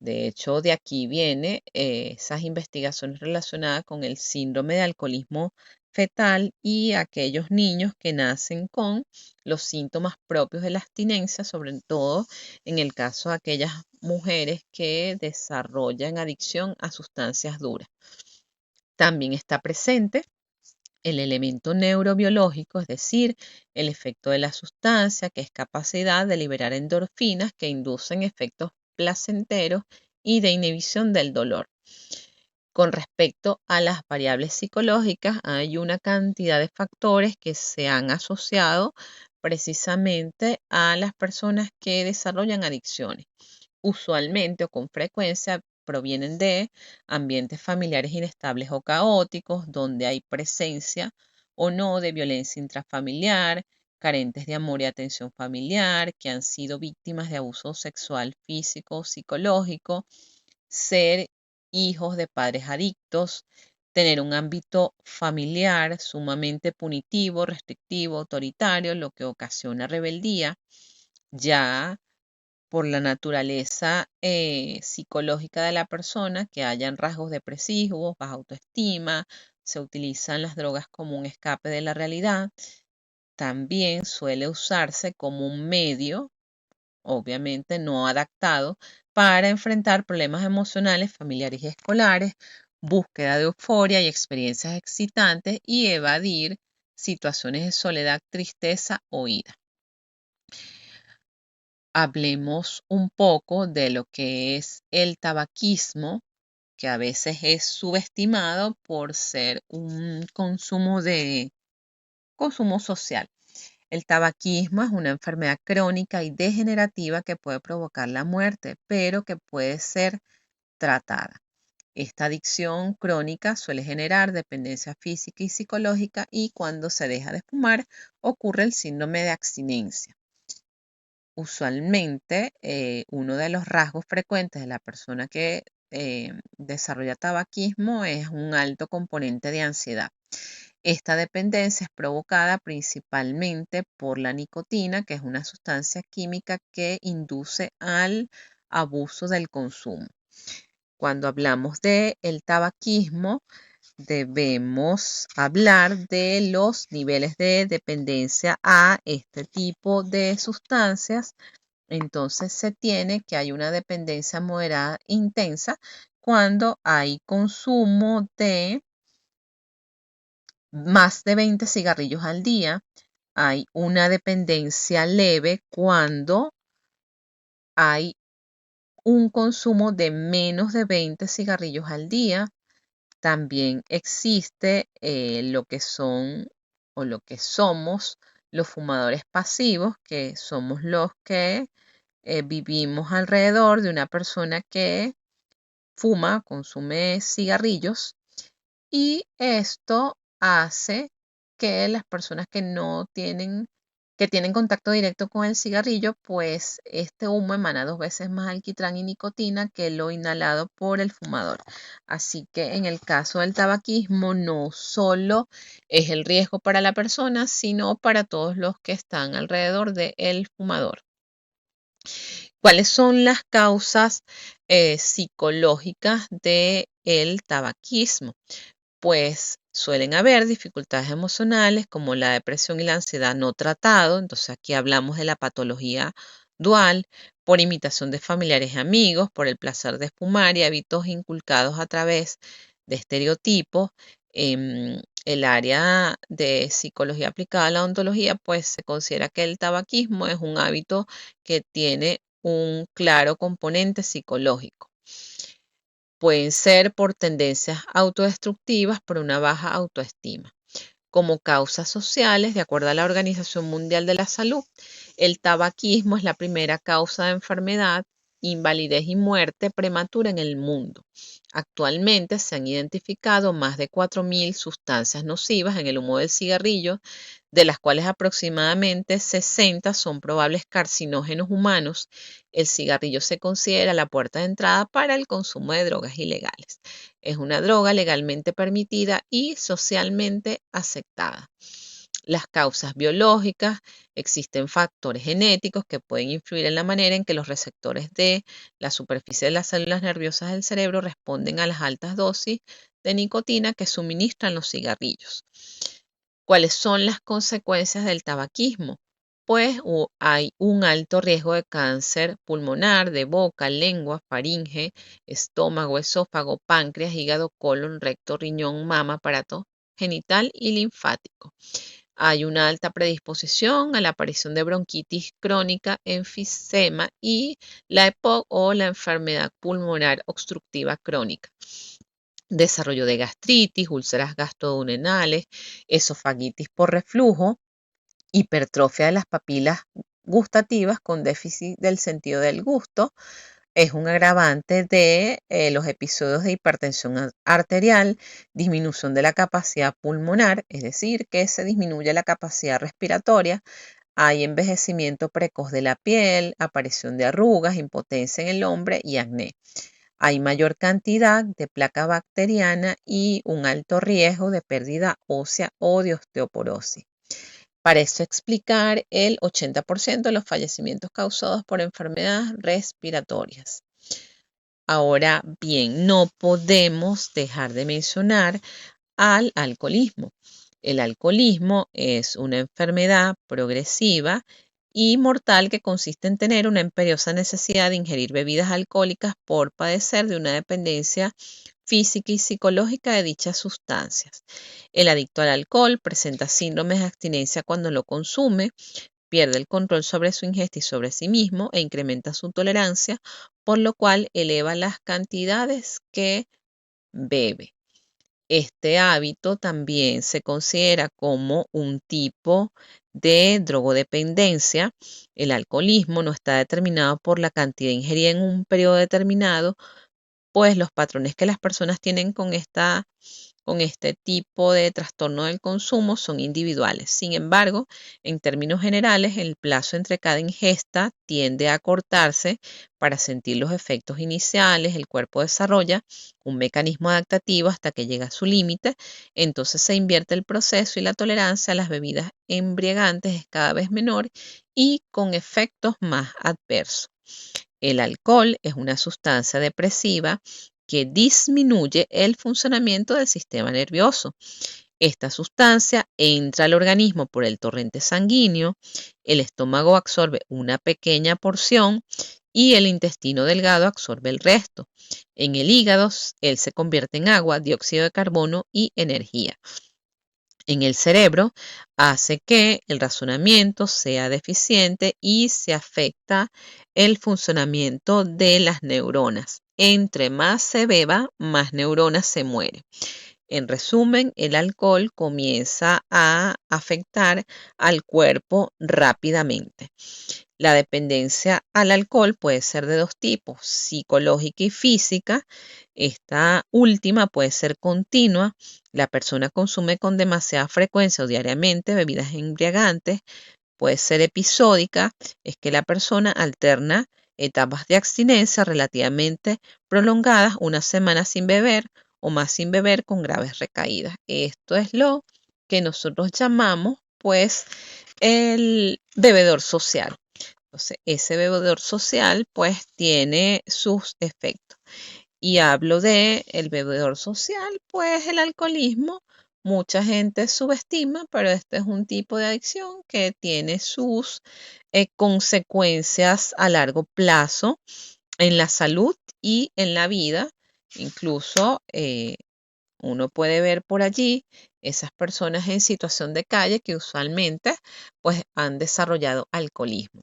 De hecho, de aquí viene esas investigaciones relacionadas con el síndrome de alcoholismo fetal y aquellos niños que nacen con los síntomas propios de la abstinencia, sobre todo en el caso de aquellas mujeres que desarrollan adicción a sustancias duras. También está presente el elemento neurobiológico, es decir, el efecto de la sustancia, que es capacidad de liberar endorfinas que inducen efectos placenteros y de inhibición del dolor. Con respecto a las variables psicológicas, hay una cantidad de factores que se han asociado precisamente a las personas que desarrollan adicciones. Usualmente o con frecuencia provienen de ambientes familiares inestables o caóticos, donde hay presencia o no de violencia intrafamiliar, carentes de amor y atención familiar, que han sido víctimas de abuso sexual, físico o psicológico, ser hijos de padres adictos, tener un ámbito familiar sumamente punitivo, restrictivo, autoritario, lo que ocasiona rebeldía, ya por la naturaleza psicológica de la persona, que hayan rasgos depresivos, baja autoestima, se utilizan las drogas como un escape de la realidad. También suele usarse como un medio, obviamente no adaptado, para enfrentar problemas emocionales, familiares y escolares, búsqueda de euforia y experiencias excitantes y evadir situaciones de soledad, tristeza o ira. Hablemos un poco de lo que es el tabaquismo, que a veces es subestimado por ser un consumo social. El tabaquismo es una enfermedad crónica y degenerativa que puede provocar la muerte, pero que puede ser tratada. Esta adicción crónica suele generar dependencia física y psicológica, y cuando se deja de fumar ocurre el síndrome de abstinencia. Usualmente, uno de los rasgos frecuentes de la persona que desarrolla tabaquismo es un alto componente de ansiedad. Esta dependencia es provocada principalmente por la nicotina, que es una sustancia química que induce al abuso del consumo. Cuando hablamos de el tabaquismo, debemos hablar de los niveles de dependencia a este tipo de sustancias. Entonces se tiene que hay una dependencia moderada intensa cuando hay consumo de más de 20 cigarrillos al día. Hay una dependencia leve cuando hay un consumo de menos de 20 cigarrillos al día. También existe lo que son o lo que somos los fumadores pasivos, que somos los que vivimos alrededor de una persona que fuma, consume cigarrillos, y esto hace que las personas que tienen contacto directo con el cigarrillo, pues este humo emana 2 veces más alquitrán y nicotina que lo inhalado por el fumador. Así que en el caso del tabaquismo, no solo es el riesgo para la persona, sino para todos los que están alrededor del fumador. ¿Cuáles son las causas psicológicas del tabaquismo? Pues suelen haber dificultades emocionales como la depresión y la ansiedad no tratado. Entonces aquí hablamos de la patología dual, por imitación de familiares y amigos, por el placer de fumar y hábitos inculcados a través de estereotipos. En el área de psicología aplicada a la ontología, pues se considera que el tabaquismo es un hábito que tiene un claro componente psicológico. Pueden ser por tendencias autodestructivas, por una baja autoestima. Como causas sociales, de acuerdo a la Organización Mundial de la Salud, el tabaquismo es la primera causa de enfermedad invalidez y muerte prematura en el mundo. Actualmente se han identificado más de 4.000 sustancias nocivas en el humo del cigarrillo, de las cuales aproximadamente 60 son probables carcinógenos humanos. El cigarrillo se considera la puerta de entrada para el consumo de drogas ilegales. Es una droga legalmente permitida y socialmente aceptada. Las causas biológicas: existen factores genéticos que pueden influir en la manera en que los receptores de la superficie de las células nerviosas del cerebro responden a las altas dosis de nicotina que suministran los cigarrillos. ¿Cuáles son las consecuencias del tabaquismo? Pues hay un alto riesgo de cáncer pulmonar, de boca, lengua, faringe, estómago, esófago, páncreas, hígado, colon, recto, riñón, mama, aparato genital y linfático. Hay una alta predisposición a la aparición de bronquitis crónica, enfisema y la EPOC o la enfermedad pulmonar obstructiva crónica. Desarrollo de gastritis, úlceras gastroduodenales, esofagitis por reflujo, hipertrofia de las papilas gustativas con déficit del sentido del gusto. Es un agravante de los episodios de hipertensión arterial, disminución de la capacidad pulmonar, es decir, que se disminuye la capacidad respiratoria. Hay envejecimiento precoz de la piel, aparición de arrugas, impotencia en el hombre y acné. Hay mayor cantidad de placa bacteriana y un alto riesgo de pérdida ósea o de osteoporosis. Para eso explicar el 80% de los fallecimientos causados por enfermedades respiratorias. Ahora bien, no podemos dejar de mencionar al alcoholismo. El alcoholismo es una enfermedad progresiva y mortal que consiste en tener una imperiosa necesidad de ingerir bebidas alcohólicas por padecer de una dependencia física y psicológica de dichas sustancias. El adicto al alcohol presenta síndromes de abstinencia cuando lo consume, pierde el control sobre su ingesta y sobre sí mismo e incrementa su tolerancia, por lo cual eleva las cantidades que bebe. Este hábito también se considera como un tipo de drogodependencia. El alcoholismo no está determinado por la cantidad ingerida en un periodo determinado, pues los patrones que las personas tienen con este tipo de trastorno del consumo son individuales. Sin embargo, en términos generales, el plazo entre cada ingesta tiende a acortarse. Para sentir los efectos iniciales, el cuerpo desarrolla un mecanismo adaptativo hasta que llega a su límite. Entonces se invierte el proceso y la tolerancia a las bebidas embriagantes es cada vez menor y con efectos más adversos. El alcohol es una sustancia depresiva que disminuye el funcionamiento del sistema nervioso. Esta sustancia entra al organismo por el torrente sanguíneo, el estómago absorbe una pequeña porción y el intestino delgado absorbe el resto. En el hígado, él se convierte en agua, dióxido de carbono y energía. En el cerebro hace que el razonamiento sea deficiente y se afecta el funcionamiento de las neuronas. Entre más se beba, más neuronas se mueren. En resumen, el alcohol comienza a afectar al cuerpo rápidamente. La dependencia al alcohol puede ser de dos tipos, psicológica y física. Esta última puede ser continua. La persona consume con demasiada frecuencia o diariamente bebidas embriagantes. Puede ser episódica, es que la persona alterna etapas de abstinencia relativamente prolongadas, una semana sin beber o más sin beber con graves recaídas. Esto es lo que nosotros llamamos, pues, el bebedor social. Entonces, ese bebedor social, pues, tiene sus efectos. Y hablo de el bebedor social, pues el alcoholismo, mucha gente subestima, pero este es un tipo de adicción que tiene sus consecuencias a largo plazo en la salud y en la vida. Incluso uno puede ver por allí esas personas en situación de calle que usualmente pues han desarrollado alcoholismo.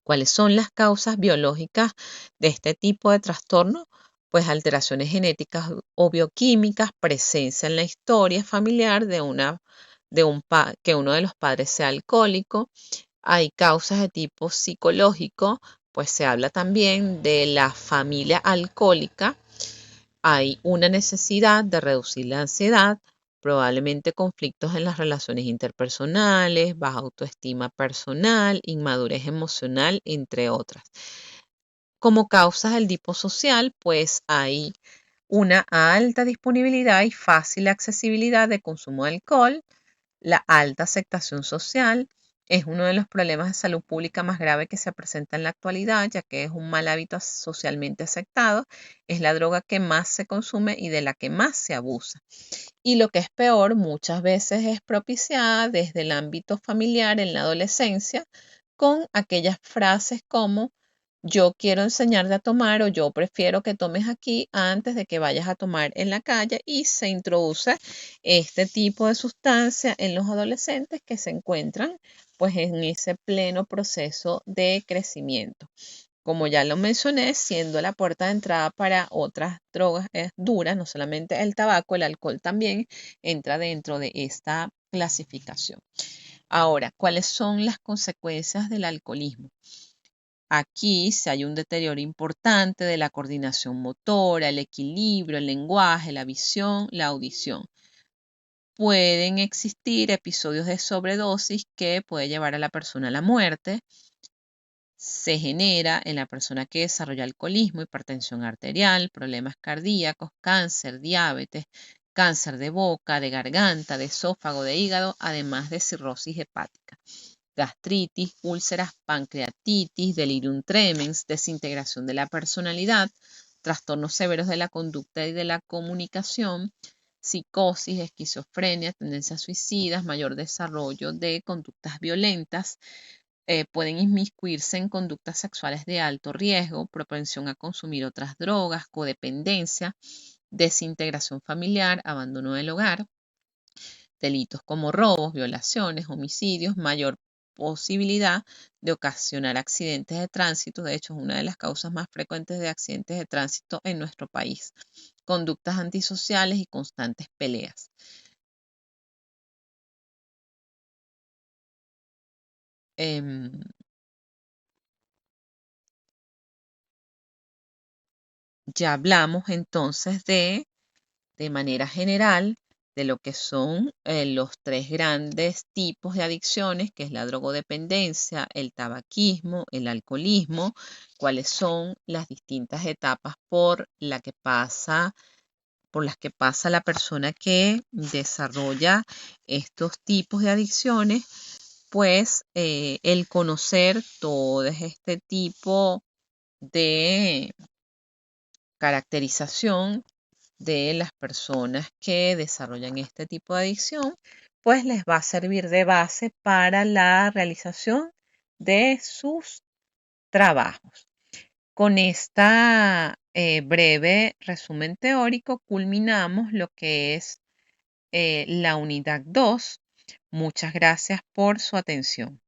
¿Cuáles son las causas biológicas de este tipo de trastorno? Pues alteraciones genéticas o bioquímicas, presencia en la historia familiar que uno de los padres sea alcohólico. Hay causas de tipo psicológico, pues se habla también de la familia alcohólica. Hay una necesidad de reducir la ansiedad, probablemente conflictos en las relaciones interpersonales, baja autoestima personal, inmadurez emocional, entre otras. Como causas del tipo social, pues hay una alta disponibilidad y fácil accesibilidad de consumo de alcohol. La alta aceptación social es uno de los problemas de salud pública más graves que se presenta en la actualidad, ya que es un mal hábito socialmente aceptado, es la droga que más se consume y de la que más se abusa. Y lo que es peor, muchas veces es propiciada desde el ámbito familiar en la adolescencia con aquellas frases como yo quiero enseñarte a tomar o yo prefiero que tomes aquí antes de que vayas a tomar en la calle, y se introduce este tipo de sustancia en los adolescentes que se encuentran pues en ese pleno proceso de crecimiento. Como ya lo mencioné, siendo la puerta de entrada para otras drogas duras, no solamente el tabaco, el alcohol también entra dentro de esta clasificación. Ahora, ¿cuáles son las consecuencias del alcoholismo? Aquí si hay un deterioro importante de la coordinación motora, el equilibrio, el lenguaje, la visión, la audición. Pueden existir episodios de sobredosis que puede llevar a la persona a la muerte. Se genera en la persona que desarrolla alcoholismo, hipertensión arterial, problemas cardíacos, cáncer, diabetes, cáncer de boca, de garganta, de esófago, de hígado, además de cirrosis hepática, gastritis, úlceras, pancreatitis, delirium tremens, desintegración de la personalidad, trastornos severos de la conducta y de la comunicación, psicosis, esquizofrenia, tendencias suicidas, mayor desarrollo de conductas violentas. Pueden inmiscuirse en conductas sexuales de alto riesgo, propensión a consumir otras drogas, codependencia, desintegración familiar, abandono del hogar, delitos como robos, violaciones, homicidios, mayor posibilidad de ocasionar accidentes de tránsito. De hecho, es una de las causas más frecuentes de accidentes de tránsito en nuestro país. Conductas antisociales y constantes peleas. Ya hablamos entonces de manera general de lo que son los tres grandes tipos de adicciones, que es la drogodependencia, el tabaquismo, el alcoholismo, cuáles son las distintas etapas por las que pasa la persona que desarrolla estos tipos de adicciones. Pues el conocer todo este tipo de caracterización de las personas que desarrollan este tipo de adicción, pues les va a servir de base para la realización de sus trabajos. Con esta breve resumen teórico culminamos lo que es la unidad 2. Muchas gracias por su atención.